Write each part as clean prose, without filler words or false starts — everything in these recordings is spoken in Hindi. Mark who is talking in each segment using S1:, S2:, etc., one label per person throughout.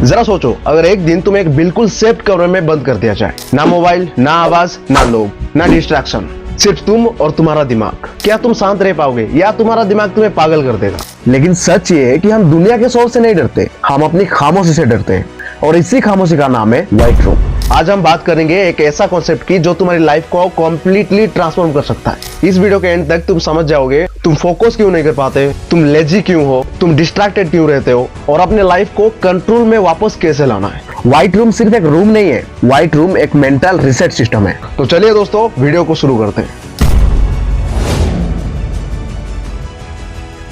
S1: जरा सोचो, अगर एक दिन तुम्हें एक बिल्कुल सेफ कमरे में बंद कर दिया जाए, ना मोबाइल, ना आवाज, ना लोग, ना डिस्ट्रैक्शन, सिर्फ तुम और तुम्हारा दिमाग, क्या तुम शांत रह पाओगे या तुम्हारा दिमाग तुम्हें पागल कर देगा? लेकिन सच ये है कि हम दुनिया के शोर से नहीं डरते, हम अपनी खामोशी से डरते हैं, और इसी खामोशी का नाम है व्हाइट रूम। आज हम बात करेंगे एक ऐसा कॉन्सेप्ट की जो तुम्हारी लाइफ को कम्प्लीटली ट्रांसफॉर्म कर सकता है। इस वीडियो के एंड तक तुम समझ जाओगे तुम फोकस क्यों नहीं कर पाते, तुम लेजी क्यों हो, तुम डिस्ट्रैक्टेड क्यों रहते हो, और अपने लाइफ को कंट्रोल में वापस कैसे लाना है। व्हाइट रूम सिर्फ एक रूम नहीं है, व्हाइट रूम एक मेंटल रिसेट सिस्टम है। तो चलिए दोस्तों, वीडियो को शुरू करते हैं।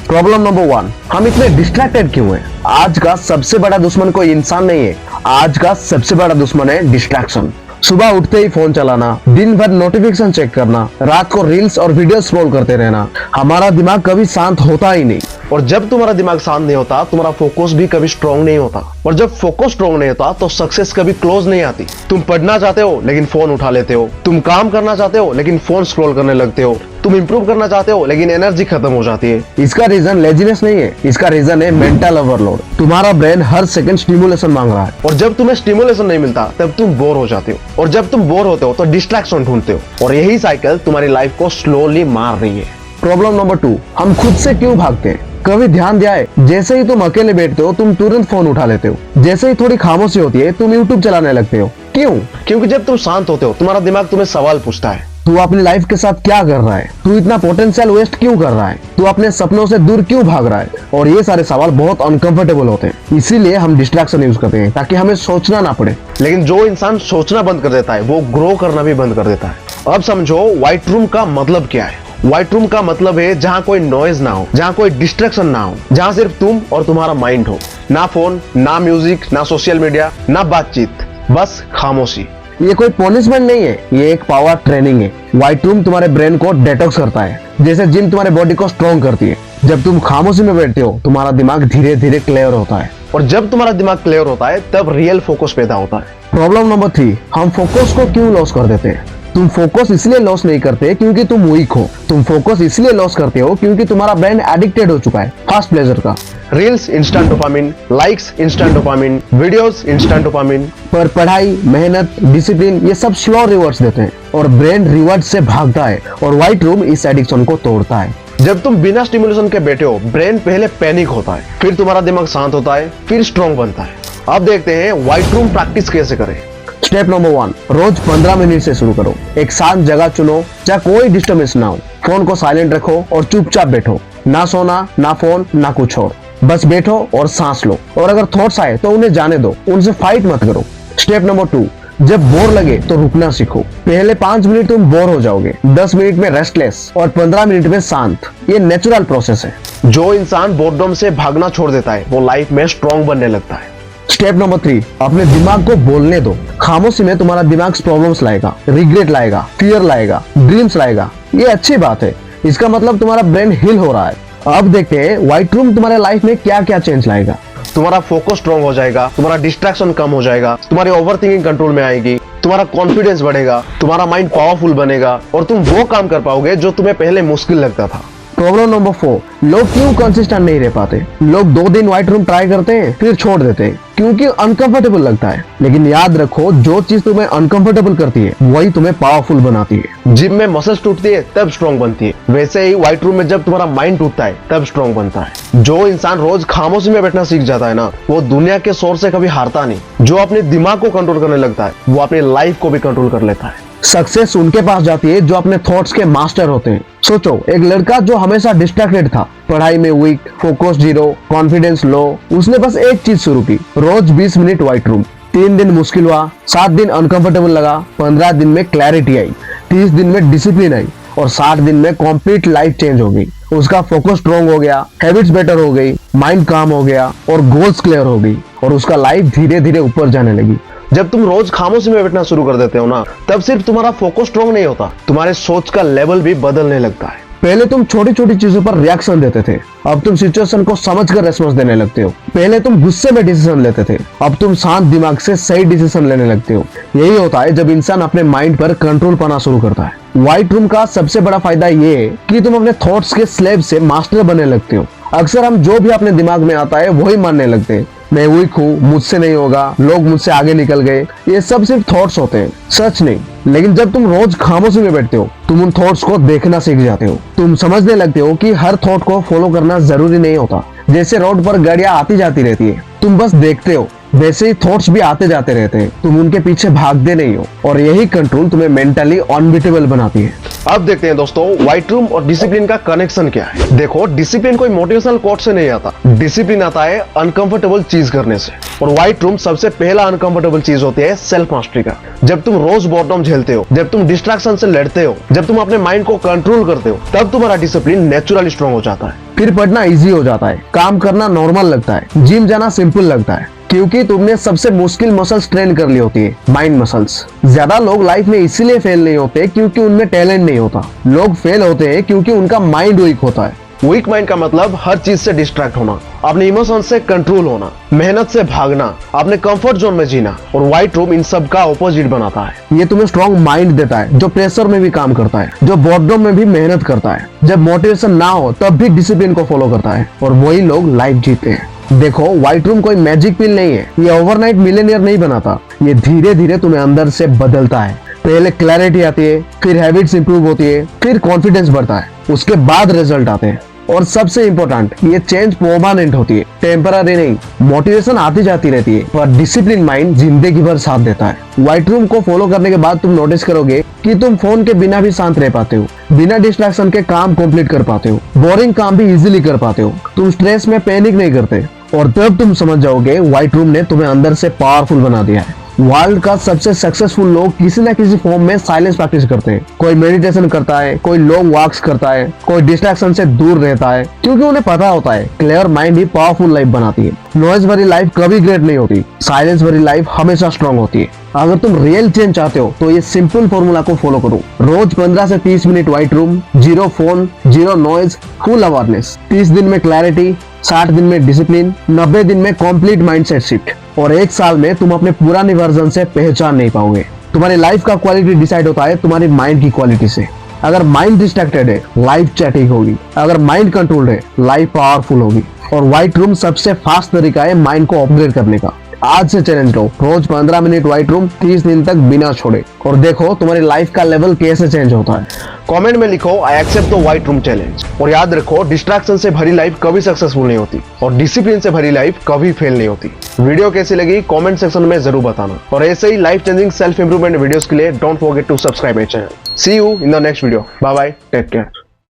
S1: प्रॉब्लम नंबर 1, हम इतने डिस्ट्रैक्टेड क्यों हैं? आज का सबसे बड़ा दुश्मन कोई इंसान नहीं है, आज का सबसे बड़ा दुश्मन है डिस्ट्रैक्शन। सुबह उठते ही फोन चलाना, दिन भर नोटिफिकेशन चेक करना, रात को रील्स और वीडियो स्क्रॉल करते रहना। हमारा दिमाग कभी शांत होता ही नहीं, और जब तुम्हारा दिमाग शांत नहीं होता, तुम्हारा फोकस भी कभी स्ट्रॉन्ग नहीं होता, और जब फोकस स्ट्रॉन्ग नहीं होता तो सक्सेस कभी क्लोज नहीं आती। तुम पढ़ना चाहते हो लेकिन फोन उठा लेते हो, तुम काम करना चाहते हो लेकिन फोन स्क्रॉल करने लगते हो, तुम इंप्रूव करना चाहते हो लेकिन एनर्जी खत्म हो जाती है। इसका रीजन लेजीनेस नहीं है, इसका रीजन है मेंटल ओवरलोड। तुम्हारा ब्रेन हर सेकंड स्टिमुलेशन मांग रहा है, और जब तुम्हें स्टिमुलेशन नहीं मिलता तब तुम बोर हो जाते हो, और जब तुम बोर होते हो तो डिस्ट्रैक्शन ढूंढते हो, और यही साइकिल तुम्हारी लाइफ को स्लोली मार रही है। प्रॉब्लम नंबर 2, हम खुद से क्यों भागते हैं? कभी ध्यान दिया है, जैसे ही तुम अकेले बैठते हो तुम तुरंत फोन उठा लेते हो, जैसे ही थोड़ी खामोशी होती है तुम यूट्यूब चलाने लगते हो। क्यों? क्योंकि जब तुम शांत होते हो तुम्हारा दिमाग तुम्हें सवाल पूछता है, तू अपनी लाइफ के साथ क्या कर रहा है, तू इतना पोटेंशियल वेस्ट क्यों कर रहा है, तू अपने सपनों से दूर क्यों भाग रहा है। और ये सारे सवाल बहुत अनकंफर्टेबल होते हैं, इसीलिए हम डिस्ट्रैक्शन यूज करते हैं ताकि हमें सोचना ना पड़े। लेकिन जो इंसान सोचना बंद कर देता है वो ग्रो करना भी बंद कर देता है। अब समझो व्हाइट रूम का मतलब क्या है। व्हाइट रूम का मतलब है जहाँ कोई नॉइज ना हो, जहाँ कोई डिस्ट्रैक्शन ना हो, जहाँ सिर्फ तुम और तुम्हारा माइंड हो। ना फोन, ना म्यूजिक, ना सोशल मीडिया, ना बातचीत, बस खामोशी। ये कोई पनिशमेंट नहीं है, ये एक पावर ट्रेनिंग है। व्हाइट रूम तुम्हारे ब्रेन को डिटॉक्स करता है, जैसे जिम तुम्हारे बॉडी को स्ट्रॉन्ग करती है। जब तुम खामोशी में बैठते हो तुम्हारा दिमाग धीरे धीरे क्लियर होता है, और जब तुम्हारा दिमाग क्लियर होता है तब रियल फोकस पैदा होता है। प्रॉब्लम नंबर 3, हम फोकस को क्यों लॉस कर देते हैं? तुम फोकस इसलिए लॉस नहीं करते क्योंकि तुम वीक हो, तुम फोकस इसलिए लॉस करते हो क्योंकि तुम्हारा ब्रेन एडिक्टेड हो चुका है फास्ट प्लेजर का। Reels instant dopamine, likes instant dopamine, videos instant dopamine. पर पढ़ाई, मेहनत, डिसिप्लिन ये सब स्लो रिवॉर्ड्स देते हैं, और ब्रेन रिवॉर्ड से भागता है, और व्हाइट रूम इस एडिक्शन को तोड़ता है। जब तुम बिना स्टिमुलेशन के बैठे हो ब्रेन पहले पैनिक होता है, फिर तुम्हारा दिमाग शांत होता है, फिर स्ट्रॉन्ग बनता है। अब देखते हैं व्हाइट रूम प्रैक्टिस कैसे करें। स्टेप नंबर 1, रोज 15 मिनट से शुरू करो। एक शांत जगह चुनो जहाँ कोई डिस्टर्बेंस ना हो, फोन को साइलेंट रखो और चुपचाप बैठो। ना सोना, ना फोन, ना कुछ और, बस बैठो और सांस लो, और अगर थॉट्स आए तो उन्हें जाने दो, उनसे फाइट मत करो। स्टेप नंबर 2, जब बोर लगे तो रुकना सीखो। पहले 5 मिनट तुम बोर हो जाओगे, 10 मिनट में रेस्टलेस, और 15 मिनट में शांत। ये नेचुरल प्रोसेस है। जो इंसान बोर्डम से भागना छोड़ देता है वो लाइफ में स्ट्रॉन्ग बनने लगता है। स्टेप नंबर 3, अपने दिमाग को बोलने दो। खामोशी में तुम्हारा दिमाग प्रॉब्लम्स लाएगा, रिग्रेट लाएगा, फियर लाएगा, ड्रीम्स लाएगा। ये अच्छी बात है, इसका मतलब तुम्हारा ब्रेन हील हो रहा है। अब देखते हैं व्हाइट रूम तुम्हारे लाइफ में क्या क्या चेंज लाएगा। तुम्हारा फोकस स्ट्रॉन्ग हो जाएगा, तुम्हारा डिस्ट्रैक्शन कम हो जाएगा, तुम्हारी ओवरथिंकिंग कंट्रोल में आएगी, तुम्हारा कॉन्फिडेंस बढ़ेगा, तुम्हारा माइंड पावरफुल बनेगा, और तुम वो काम कर पाओगे जो तुम्हें पहले मुश्किल लगता था। प्रॉब्लम नंबर 4, लोग क्यों कंसिस्टेंट नहीं रह पाते? लोग 2 दिन व्हाइट रूम ट्राई करते हैं फिर छोड़ देते हैं क्योंकि अनकंफर्टेबल लगता है। लेकिन याद रखो, जो चीज तुम्हें अनकंफर्टेबल करती है वही तुम्हें पावरफुल बनाती है। जिम में मसल्स टूटती है तब स्ट्रॉन्ग बनती है, वैसे ही व्हाइट रूम में जब तुम्हारा माइंड टूटता है तब स्ट्रॉन्ग बनता है। जो इंसान रोज खामोशी में बैठना सीख जाता है ना, वो दुनिया के शोर से कभी हारता नहीं। जो अपने दिमाग को कंट्रोल करने लगता है वो अपनी लाइफ को भी कंट्रोल कर लेता है। सक्सेस उनके पास जाती है जो अपने थॉट्स के मास्टर होते हैं। सोचो, एक लड़का जो हमेशा डिस्ट्रैक्टेड था, पढ़ाई में वीक, फोकस 0, कॉन्फिडेंस लो, उसने बस एक चीज शुरू की, रोज 20 मिनट व्हाइट रूम। 3 दिन मुश्किल हुआ, 7 दिन अनकंफर्टेबल लगा, 15 दिन में क्लैरिटी आई, 30 दिन में डिसिप्लिन आई, और 60 दिन में कंप्लीट लाइफ चेंज हो गई। उसका फोकस स्ट्रॉन्ग हो गया, हैबिट्स बेटर हो गई, माइंड काम हो गया, और गोल्स क्लियर हो गई, और उसका लाइफ धीरे धीरे ऊपर जाने लगी। जब तुम रोज खामोशी में बैठना शुरू कर देते हो ना, तब सिर्फ तुम्हारा फोकस स्ट्रॉन्ग नहीं होता, तुम्हारे सोच का लेवल भी बदलने लगता है। पहले तुम छोटी छोटी चीजों पर रिएक्शन देते थे, अब तुम सिचुएशन को समझकर रेस्पॉन्स देने लगते हो। पहले तुम गुस्से में डिसीजन लेते थे, अब तुम शांत दिमाग से सही डिसीजन लेने लगते हो। यही होता है जब इंसान अपने माइंड पर कंट्रोल पाना शुरू करता है। व्हाइट रूम का सबसे बड़ा फायदा ये है कि तुम अपने थॉट्स के स्लेव से मास्टर बनने लगते हो। अक्सर हम जो भी अपने दिमाग में आता है वही मानने लगते हैं, मैं वीक हूँ, मुझसे नहीं होगा, लोग मुझसे आगे निकल गए, ये सब सिर्फ थॉट्स होते हैं, सच नहीं। लेकिन जब तुम रोज खामोशी में बैठते हो, तुम उन थॉट्स को देखना सीख जाते हो। तुम समझने लगते हो कि हर थॉट को फॉलो करना जरूरी नहीं होता। जैसे रोड पर गाड़ियां आती जाती रहती है, तुम बस देखते हो, वैसे ही थॉट्स भी आते जाते रहते हैं, तुम उनके पीछे भागते नहीं हो। और यही कंट्रोल तुम्हें मेंटली अनबीटेबल बनाती है। अब देखते हैं दोस्तों, व्हाइट रूम और डिसिप्लिन का कनेक्शन क्या है। देखो, डिसिप्लिन कोई मोटिवेशनल कोट से नहीं आता, डिसिप्लिन आता है अनकंफर्टेबल चीज करने से। और व्हाइट रूम सबसे पहला अनकंफर्टेबल चीज होती है सेल्फ मास्टरी का। जब तुम रोज बॉर्डम झेलते हो, जब तुम डिस्ट्रैक्शन से लड़ते हो, जब तुम अपने माइंड को कंट्रोल करते हो, तब तुम्हारा डिसिप्लिन नेचुरली स्ट्रांग हो जाता है। फिर पढ़ना इजी हो जाता है, काम करना नॉर्मल लगता है, जिम जाना सिंपल लगता है, क्योंकि तुमने सबसे मुश्किल मसल्स ट्रेन कर ली होती है, माइंड मसल्स। ज्यादा लोग लाइफ में इसीलिए फेल नहीं होते क्योंकि उनमें टैलेंट नहीं होता। लोग फेल होते हैं क्योंकि उनका माइंड वीक होता है। वीक माइंड का मतलब हर चीज से डिस्ट्रैक्ट होना, अपने इमोशन से कंट्रोल होना, मेहनत से भागना, अपने कंफर्ट जोन में जीना। और व्हाइट रूम इन सब का ऑपोजिट बनाता है। ये तुम्हें स्ट्रॉन्ग माइंड देता है, जो प्रेशर में भी काम करता है, जो बॉर्डम में भी मेहनत करता है, जब मोटिवेशन ना हो तब भी डिसिप्लिन को फॉलो करता है। और वही लोग लाइफ जीते हैं। देखो, व्हाइट रूम कोई मैजिक पिल नहीं है, ये ओवरनाइट मिलियनियर नहीं बनाता, ये धीरे धीरे तुम्हें अंदर से बदलता है। पहले क्लैरिटी आती है, फिर हैबिट्स इंप्रूव होती है, फिर कॉन्फिडेंस बढ़ता है, उसके बाद रिजल्ट आते हैं। और सबसे इंपॉर्टेंट, ये चेंज परमानेंट होती है, टेम्पररी नहीं। मोटिवेशन आती जाती रहती है, पर डिसिप्लिन माइंड जिंदगी भर साथ देता है। व्हाइट रूम को फॉलो करने के बाद तुम नोटिस करोगे कि तुम फोन के बिना भी शांत रह पाते हो, बिना डिस्ट्रैक्शन के काम कंप्लीट कर पाते हो, बोरिंग काम भी इजीली कर पाते हो, तुम स्ट्रेस में पैनिक नहीं करते। और तब तुम समझ जाओगे व्हाइट रूम ने तुम्हें अंदर से पावरफुल बना दिया है। वर्ल्ड का सबसे सक्सेसफुल लोग किसी ना किसी फॉर्म में साइलेंस प्रैक्टिस करते हैं। कोई मेडिटेशन करता है, कोई लॉन्ग वॉक्स करता है, कोई डिस्ट्रैक्शन से दूर रहता है, क्योंकि उन्हें पता होता है क्लियर माइंड ही पावरफुल लाइफ बनाती है। नॉइज भरी लाइफ कभी ग्रेट नहीं होती, साइलेंस भरी लाइफ हमेशा स्ट्रांग होती है। अगर तुम रियल चेंज चाहते हो तो ये सिंपल फॉर्मूला को फॉलो करो। रोज 15 से 30 minute white room, zero phone, zero noise, full awareness. 30 दिन में क्लैरिटी, 60 दिन में डिसिप्लिन, 90 दिन में कंप्लीट माइंडसेट शिफ्ट। और 1 साल में तुम अपने पुराने वर्जन से पहचान नहीं पाओगे। तुम्हारी लाइफ का क्वालिटी डिसाइड होता है तुम्हारी माइंड की क्वालिटी से। अगर माइंड डिस्ट्रैक्टेड है, लाइफ चैटिंग होगी। अगर माइंड कंट्रोल्ड है, लाइफ पावरफुल होगी। और व्हाइट रूम सबसे फास्ट तरीका है माइंड को अपग्रेड करने का। आज से चैलेंज लो, रोज 15 मिनट व्हाइट रूम, 30 दिन तक बिना छोड़े, और देखो तुम्हारी लाइफ का लेवल कैसे चेंज होता है। कमेंट में लिखो, I accept the white room challenge. और याद रखो, डिस्ट्रैक्शन से भरी लाइफ कभी सक्सेसफुल नहीं होती, और डिसिप्लिन से भरी लाइफ कभी फेल नहीं होती। वीडियो कैसी लगी कमेंट सेक्शन में जरूर बताना। और ऐसे ही life changing self improvement videos के लिए don't forget to subscribe my channel. See you in the next video. Bye bye, take care.